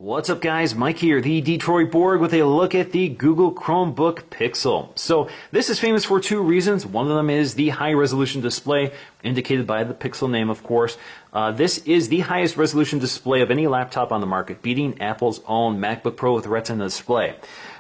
What's up guys, Mike here, the Detroit Borg with a look at the Google Chromebook Pixel. So this is famous for two reasons. One of them is the high resolution display, indicated by the Pixel name of course. This is the highest resolution display of any laptop on the market, beating Apple's own MacBook Pro with Retina display.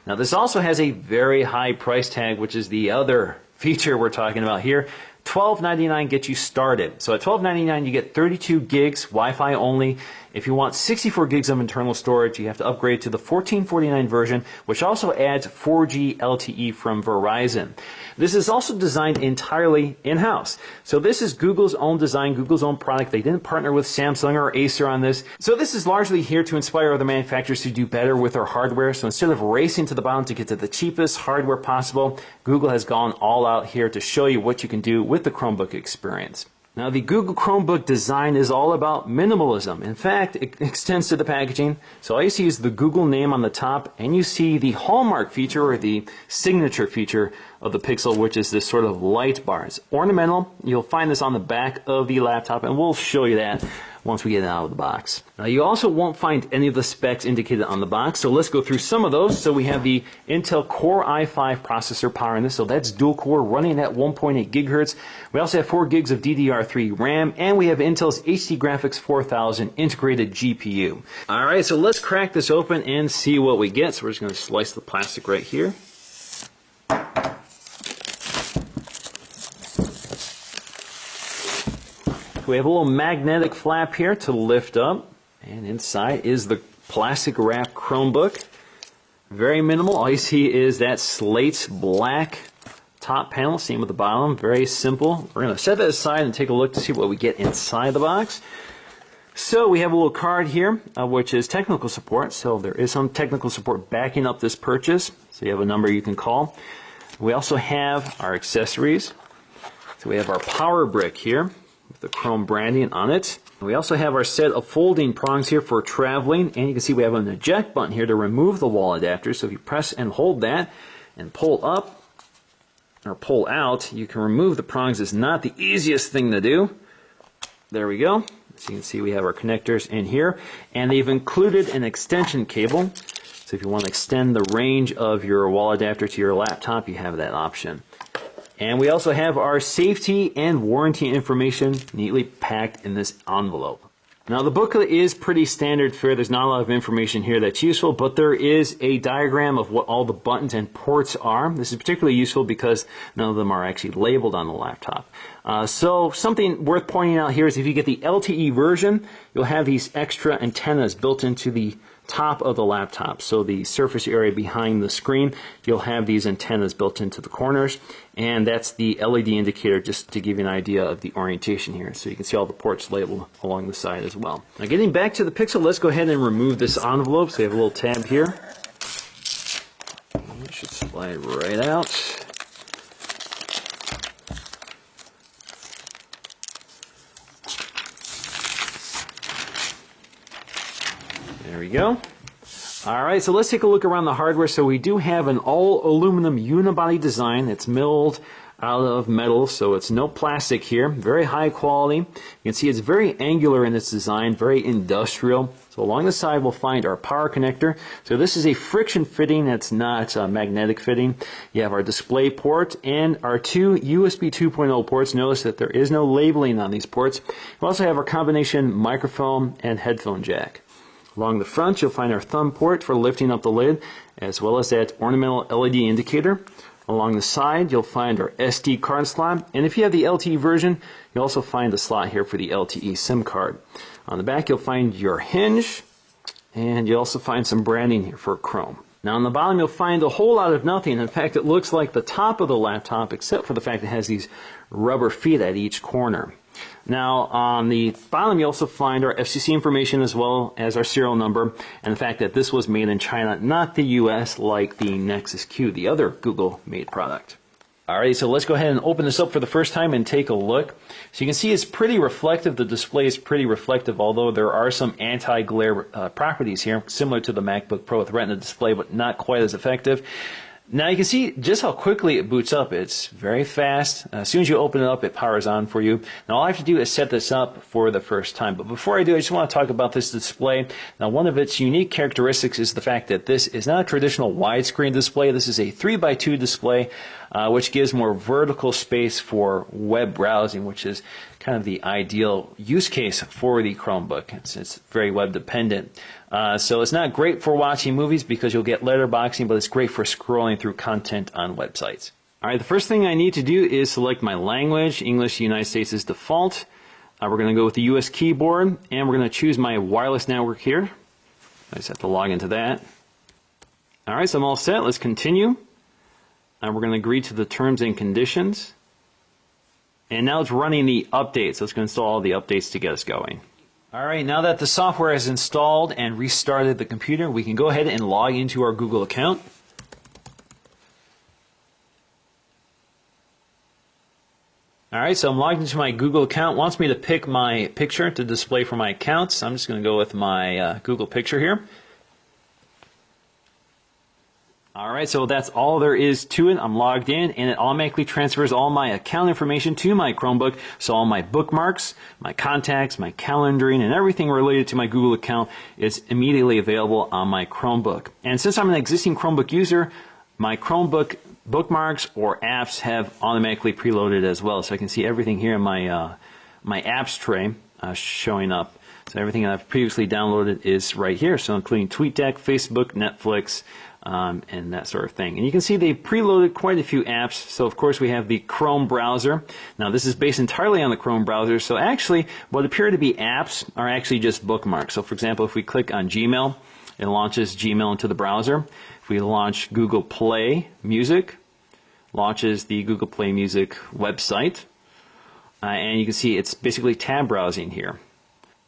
Now this also has a very high price tag, which is the other feature we're talking about here. $12.99 gets you started. So at $12.99 you get 32 gigs, Wi-Fi only. If you want 64 gigs of internal storage, you have to upgrade to the $14.49 version, which also adds 4G LTE from Verizon. This is also designed entirely in-house. So this is Google's own design, Google's own product. They didn't partner with Samsung or Acer on this. So this is largely here to inspire other manufacturers to do better with their hardware. So instead of racing to the bottom to get to the cheapest hardware possible, Google has gone all out here to show you what you can do with the Chromebook experience. Now the Google Chromebook design is all about minimalism. In fact, it extends to the packaging. So all you see is the Google name on the top, and you see the hallmark feature or the signature feature of the Pixel, which is this sort of light bar. It's ornamental. You'll find this on the back of the laptop, and we'll show you that once we get it out of the box. Now you also won't find any of the specs indicated on the box, so let's go through some of those. So we have the Intel Core i5 processor powering this, so that's dual core running at 1.8 gigahertz. We also have 4 gigs of DDR3 RAM, and we have Intel's HD Graphics 4000 integrated GPU. Alright, so let's crack this open and see what we get. So we're just going to slice the plastic right here. We have a little magnetic flap here to lift up, and inside is the plastic wrapped Chromebook. Very minimal. All you see is that slate black top panel, same with the bottom. Very simple. We're going to set that aside and take a look to see what we get inside the box. So we have a little card here, which is technical support. So there is some technical support backing up this purchase. So you have a number you can call. We also have our accessories. So we have our power brick here, the chrome branding on it. We also have our set of folding prongs here for traveling, and you can see we have an eject button here to remove the wall adapter. So if you press and hold that and pull up or pull out, you can remove the prongs. It's not the easiest thing to do. There we go. So you can see we have our connectors in here, and they've included an extension cable. So if you want to extend the range of your wall adapter to your laptop, you have that option. And we also have our safety and warranty information neatly packed in this envelope. Now the booklet is pretty standard fare. There's not a lot of information here that's useful, but there is a diagram of what all the buttons and ports are. This is particularly useful because none of them are actually labeled on the laptop. So something worth pointing out here is if you get the LTE version, you'll have these extra antennas built into the top of the laptop. So the surface area behind the screen, you'll have these antennas built into the corners, and that's the LED indicator, just to give you an idea of the orientation here. So you can see all the ports labeled along the side as well. Now getting back to the Pixel, let's go ahead and remove this envelope. So we have a little tab here. It should slide right out. There we go. Alright, so let's take a look around the hardware. So we do have an all aluminum unibody design. It's milled out of metal, so it's no plastic here. Very high quality. You can see it's very angular in its design, very industrial. So along the side we'll find our power connector. So this is a friction fitting, it's not a magnetic fitting. You have our display port and our two USB 2.0 ports. Notice that there is no labeling on these ports. We also have our combination microphone and headphone jack. Along the front, you'll find our thumb port for lifting up the lid, as well as that ornamental LED indicator. Along the side, you'll find our SD card slot, and if you have the LTE version, you'll also find the slot here for the LTE SIM card. On the back, you'll find your hinge, and you'll also find some branding here for Chrome. Now on the bottom, you'll find a whole lot of nothing. In fact, it looks like the top of the laptop, except for the fact it has these rubber feet at each corner. Now on the bottom you also find our FCC information as well as our serial number, and the fact that this was made in China, not the US like the Nexus Q, the other Google made product. Alright, so let's go ahead and open this up for the first time and take a look. So you can see it's pretty reflective. The display is pretty reflective, although there are some anti-glare properties here, similar to the MacBook Pro with Retina display, but not quite as effective. Now you can see just how quickly it boots up. It's very fast. As soon as you open it up, it powers on for you. Now all I have to do is set this up for the first time. But before I do, I just want to talk about this display. Now one of its unique characteristics is the fact that this is not a traditional widescreen display. This is a 3x2 display, which gives more vertical space for web browsing, which is kind of the ideal use case for the Chromebook. It's very web dependent. So it's not great for watching movies because you'll get letterboxing, but it's great for scrolling through content on websites. All right, the first thing I need to do is select my language. English, United States is default. We're going to go with the US keyboard, and we're going to choose my wireless network here. I just have to log into that. All right, so I'm all set. Let's continue. And we're going to agree to the terms and conditions. And now it's running the update, so it's going to install all the updates to get us going. All right, now that the software is installed and restarted the computer, we can go ahead and log into our Google account. All right, so I'm logged into my Google account. It wants me to pick my picture to display for my accounts. I'm just going to go with my Google picture here. All right, so that's all there is to it. I'm logged in, and it automatically transfers all my account information to my Chromebook. So all my bookmarks, my contacts, my calendaring, and everything related to my Google account is immediately available on my Chromebook. And since I'm an existing Chromebook user, my Chromebook bookmarks or apps have automatically preloaded as well. So I can see everything here in my my apps tray showing up. So everything I've previously downloaded is right here. So including TweetDeck, Facebook, Netflix, and that sort of thing. And you can see they preloaded quite a few apps. So of course we have the Chrome browser. Now this is based entirely on the Chrome browser. So actually what appear to be apps are actually just bookmarks. So for example, if we click on Gmail, it launches Gmail into the browser. If we launch Google Play Music, launches the Google Play Music website. And you can see it's basically tab browsing here.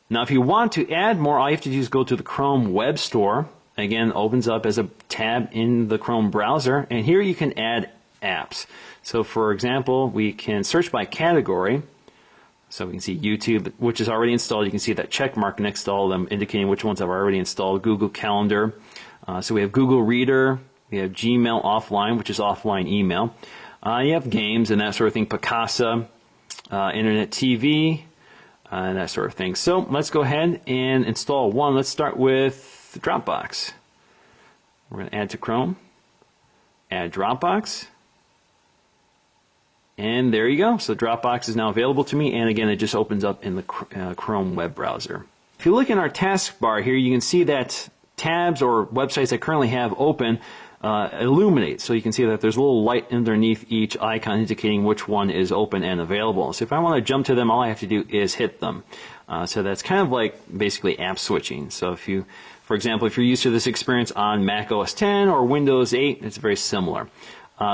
Now if you want to add more, all you have to do is go to the Chrome Web Store. Again, opens up as a tab in the Chrome browser, and here you can add apps. So for example, we can search by category. So we can see YouTube, which is already installed. You can see that check mark next to all of them indicating which ones I've already installed. Google Calendar. So we have Google Reader. We have Gmail Offline, which is offline email. You have games and that sort of thing. Picasa, Internet TV, and that sort of thing. So let's go ahead and install one. Let's start with Dropbox. We're going to add to Chrome, add Dropbox, and there you go. So Dropbox is now available to me, and again it just opens up in the Chrome web browser. If you look in our taskbar here, you can see that tabs or websites I currently have open illuminate. So you can see that there's a little light underneath each icon indicating which one is open and available. So if I want to jump to them, all I have to do is hit them. So that's kind of like basically app switching. So if you, for example, if you're used to this experience on Mac OS X or Windows 8, it's very similar.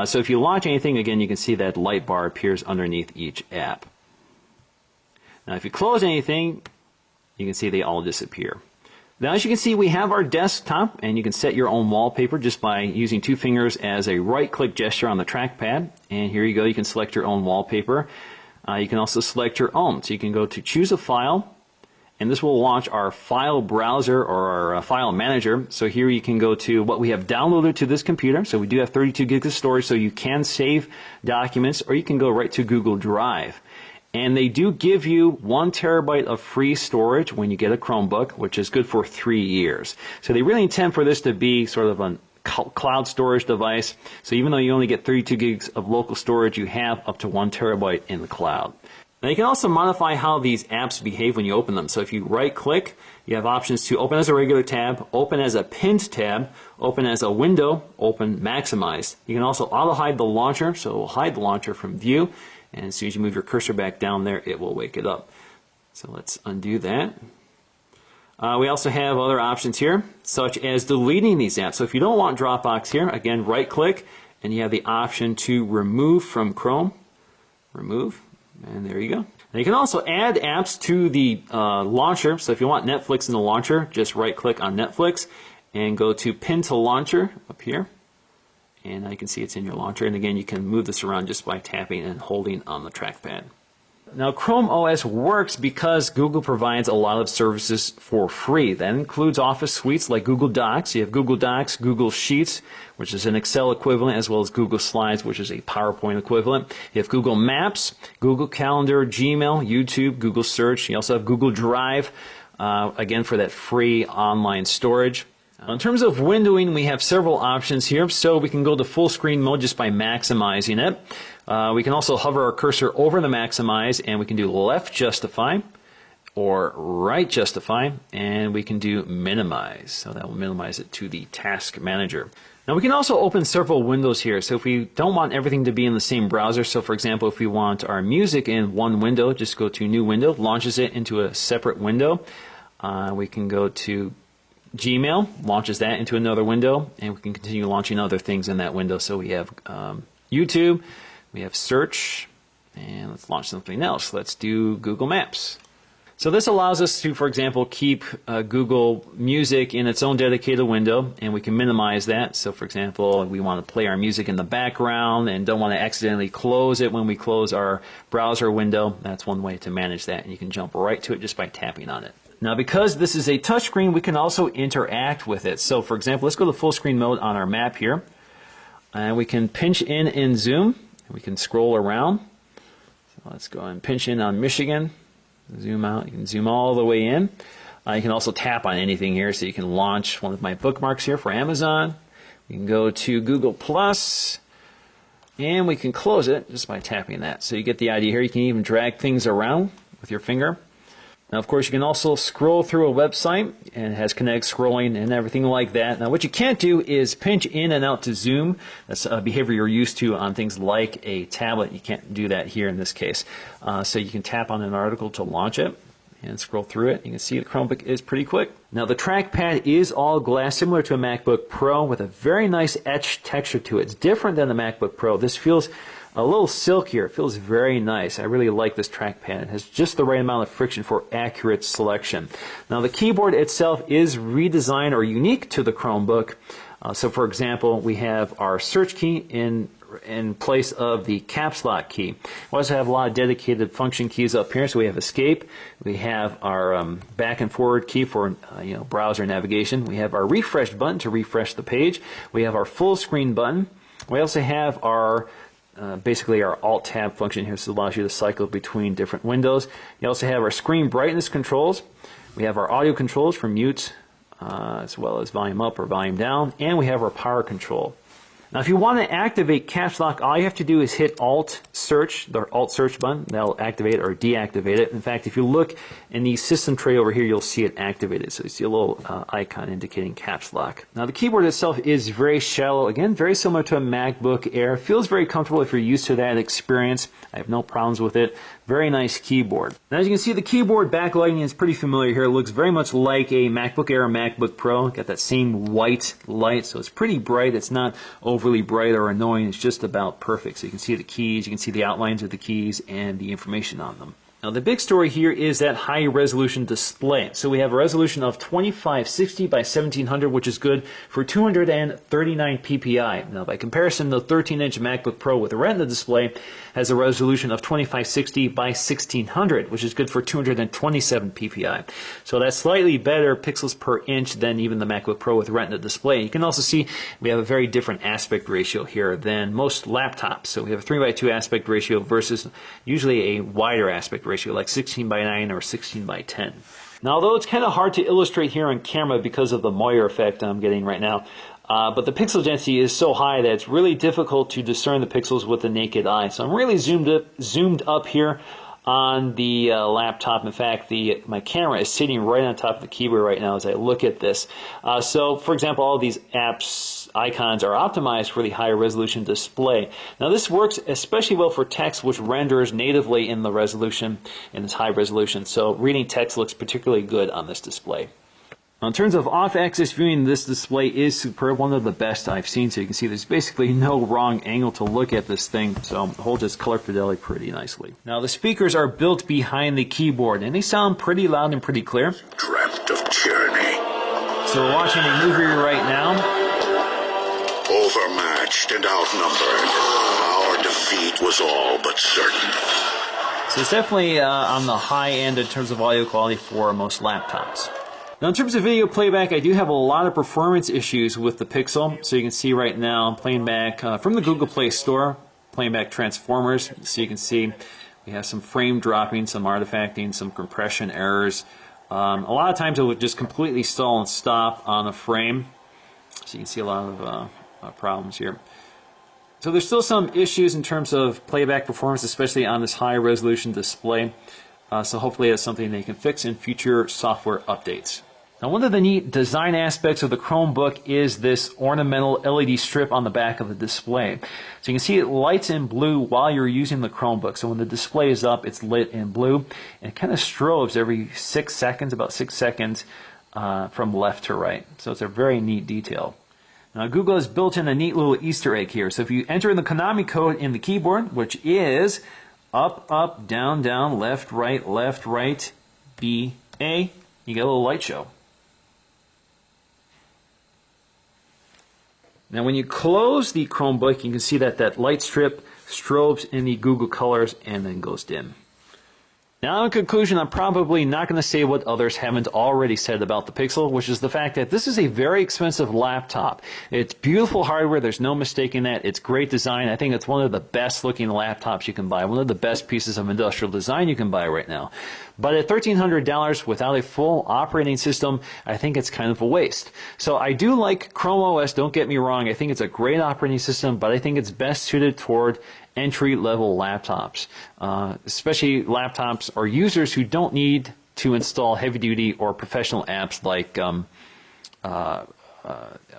So if you launch anything, again, you can see that light bar appears underneath each app. Now if you close anything, you can see they all disappear. Now as you can see, we have our desktop, and you can set your own wallpaper just by using two fingers as a right-click gesture on the trackpad. And here you go, you can select your own wallpaper. You can also select your own. So you can go to choose a file, and this will launch our file browser or our file manager. So here you can go to what we have downloaded to this computer. So we do have 32 gigs of storage, so you can save documents, or you can go right to Google Drive. And they do give you 1 terabyte of free storage when you get a Chromebook, which is good for 3 years. So they really intend for this to be sort of a cloud storage device. So even though you only get 32 gigs of local storage, you have up to 1 terabyte in the cloud. Now you can also modify how these apps behave when you open them. So if you right click, you have options to open as a regular tab, open as a pinned tab, open as a window, open maximized. You can also auto hide the launcher, so it will hide the launcher from view. And as soon as you move your cursor back down there, it will wake it up. So let's undo that. We also have other options here, such as deleting these apps. So if you don't want Dropbox here, again, right-click, and you have the option to remove from Chrome. Remove, and there you go. Now you can also add apps to the launcher. So if you want Netflix in the launcher, just right-click on Netflix and go to Pin to Launcher up here. And now you can see it's in your launcher. And again, you can move this around just by tapping and holding on the trackpad. Now, Chrome OS works because Google provides a lot of services for free. That includes Office suites like Google Docs. You have Google Docs, Google Sheets, which is an Excel equivalent, as well as Google Slides, which is a PowerPoint equivalent. You have Google Maps, Google Calendar, Gmail, YouTube, Google Search. You also have Google Drive, again, for that free online storage. In terms of windowing, we have several options here. So we can go to full screen mode just by maximizing it. We can also hover our cursor over the maximize, and we can do left justify or right justify, and we can do minimize. So that will minimize it to the task manager. Now we can also open several windows here. So if we don't want everything to be in the same browser, so for example, if we want our music in one window, just go to new window, launches it into a separate window. We can go to Gmail, launches that into another window, and we can continue launching other things in that window. So we have YouTube, we have search, and let's launch something else. Let's do Google Maps. So this allows us to, for example, keep Google Music in its own dedicated window, and we can minimize that. So for example, we want to play our music in the background and don't want to accidentally close it when we close our browser window. That's one way to manage that, and you can jump right to it just by tapping on it. Now, because this is a touchscreen, we can also interact with it. So, for example, let's go to full screen mode on our map here. And we can pinch in and zoom. We can scroll around. So let's go and pinch in on Michigan. Zoom out. You can zoom all the way in. You can also tap on anything here. So you can launch one of my bookmarks here for Amazon. We can go to Google+. And we can close it just by tapping that. So you get the idea here. You can even drag things around with your finger. Now, of course, you can also scroll through a website, and it has kinetic scrolling and everything like that. Now, what you can't do is pinch in and out to zoom. That's a behavior you're used to on things like a tablet. You can't do that here in this case. So you can tap on an article to launch it and scroll through it. You can see the Chromebook is pretty quick. Now, the trackpad is all glass, similar to a MacBook Pro, with a very nice etched texture to it. It's different than the MacBook Pro. This feels a little silkier. It feels very nice. I really like this trackpad. It has just the right amount of friction for accurate selection. Now, the keyboard itself is redesigned or unique to the Chromebook. So, for example, we have our search key in place of the caps lock key. We also have a lot of dedicated function keys up here. So we have escape. We have our back and forward key for browser navigation. We have our refresh button to refresh the page. We have our full screen button. We also have our basically our Alt-Tab function here, so it allows you to cycle between different windows. You also have our screen brightness controls. We have our audio controls for mute, as well as volume up or volume down, and we have our power control. Now, if you want to activate Caps Lock, all you have to do is hit Alt Search, the Alt Search button. That'll activate or deactivate it. In fact, if you look in the system tray over here, you'll see it activated. So you see a little icon indicating Caps Lock. Now, the keyboard itself is very shallow. Again, very similar to a MacBook Air. Feels very comfortable if you're used to that experience. I have no problems with it. Very nice keyboard. Now, as you can see, the keyboard backlighting is pretty familiar here. It looks very much like a MacBook Air or MacBook Pro. Got that same white light, so it's pretty bright. It's not overly bright or annoying. It's just about perfect. So you can see the keys, you can see the outlines of the keys and the information on them. Now, the big story here is that high resolution display. So we have a resolution of 2560 by 1700, which is good for 239 ppi. Now, by comparison, the 13-inch MacBook Pro with a Retina display has a resolution of 2560 by 1600, which is good for 227 ppi. So that's slightly better pixels per inch than even the MacBook Pro with Retina display. You can also see we have a very different aspect ratio here than most laptops. So we have a 3:2 aspect ratio versus usually a wider aspect ratio like 16:9 or 16:10. Now, although it's kind of hard to illustrate here on camera because of the Moyer effect I'm getting right now, but the pixel density is so high that it's really difficult to discern the pixels with the naked eye. So I'm really zoomed up here on the laptop. In fact, my camera is sitting right on top of the keyboard right now as I look at this. So, for example, all of these apps icons are optimized for the higher resolution display. Now, this works especially well for text, which renders natively in the resolution, in this high resolution. So reading text looks particularly good on this display. Now, in terms of off-axis viewing, this display is superb, one of the best I've seen. So you can see there's basically no wrong angle to look at this thing. So it holds its color fidelity pretty nicely. Now, the speakers are built behind the keyboard, and they sound pretty loud and pretty clear. Dreamt of tyranny. So we're watching a movie right now. Overmatched and outnumbered, our defeat was all but certain. So it's definitely on the high end in terms of audio quality for most laptops. Now in terms of video playback, I do have a lot of performance issues with the Pixel. So you can see right now I'm playing back from the Google Play Store, playing back Transformers. So you can see we have some frame dropping, some artifacting, some compression errors. A lot of times it would just completely stall and stop on a frame. So you can see a lot of problems here. So there's still some issues in terms of playback performance, especially on this high resolution display. So hopefully that's something they can fix in future software updates. Now one of the neat design aspects of the Chromebook is this ornamental LED strip on the back of the display. So you can see it lights in blue while you're using the Chromebook. So when the display is up, it's lit in blue. And it kind of strobes every 6 seconds, about 6 seconds from left to right. So it's a very neat detail. Now Google has built in a neat little Easter egg here. So if you enter in the Konami code in the keyboard, which is up, up, down, down, left, right, B, A, you get a little light show. Now when you close the Chromebook, you can see that that light strip strobes in the Google colors and then goes dim. Now in conclusion, I'm probably not going to say what others haven't already said about the Pixel, which is the fact that this is a very expensive laptop. It's beautiful hardware, there's no mistaking that. It's great design. I think it's one of the best looking laptops you can buy, one of the best pieces of industrial design you can buy right now. But at $1,300 without a full operating system, I think it's kind of a waste. So I do like Chrome OS, don't get me wrong. I think it's a great operating system, but I think it's best suited toward entry-level laptops, especially laptops or users who don't need to install heavy-duty or professional apps like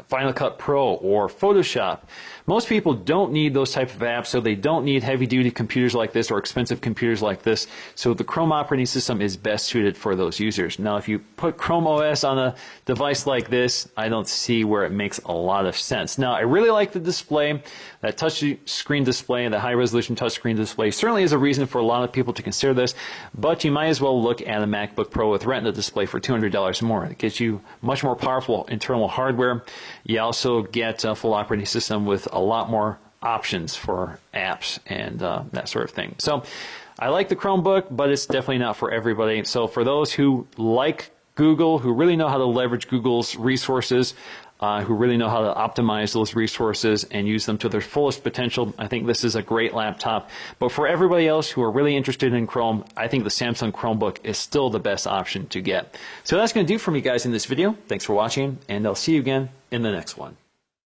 Final Cut Pro or Photoshop. Most people don't need those type of apps, so they don't need heavy-duty computers like this or expensive computers like this. So the Chrome operating system is best suited for those users. Now, if you put Chrome OS on a device like this, I don't see where it makes a lot of sense. Now, I really like the display. That touch screen display, the high-resolution touchscreen display certainly is a reason for a lot of people to consider this, but you might as well look at a MacBook Pro with Retina display for $200 more. It gets you much more powerful internal hardware. You also get a full operating system with a lot more options for apps and that sort of thing. So I like the Chromebook, but it's definitely not for everybody. So for those who like Google, who really know how to leverage Google's resources, who really know how to optimize those resources and use them to their fullest potential, I think this is a great laptop. But for everybody else who are really interested in Chrome, I think the Samsung Chromebook is still the best option to get. So that's going to do for me, guys, in this video. Thanks for watching, and I'll see you again in the next one.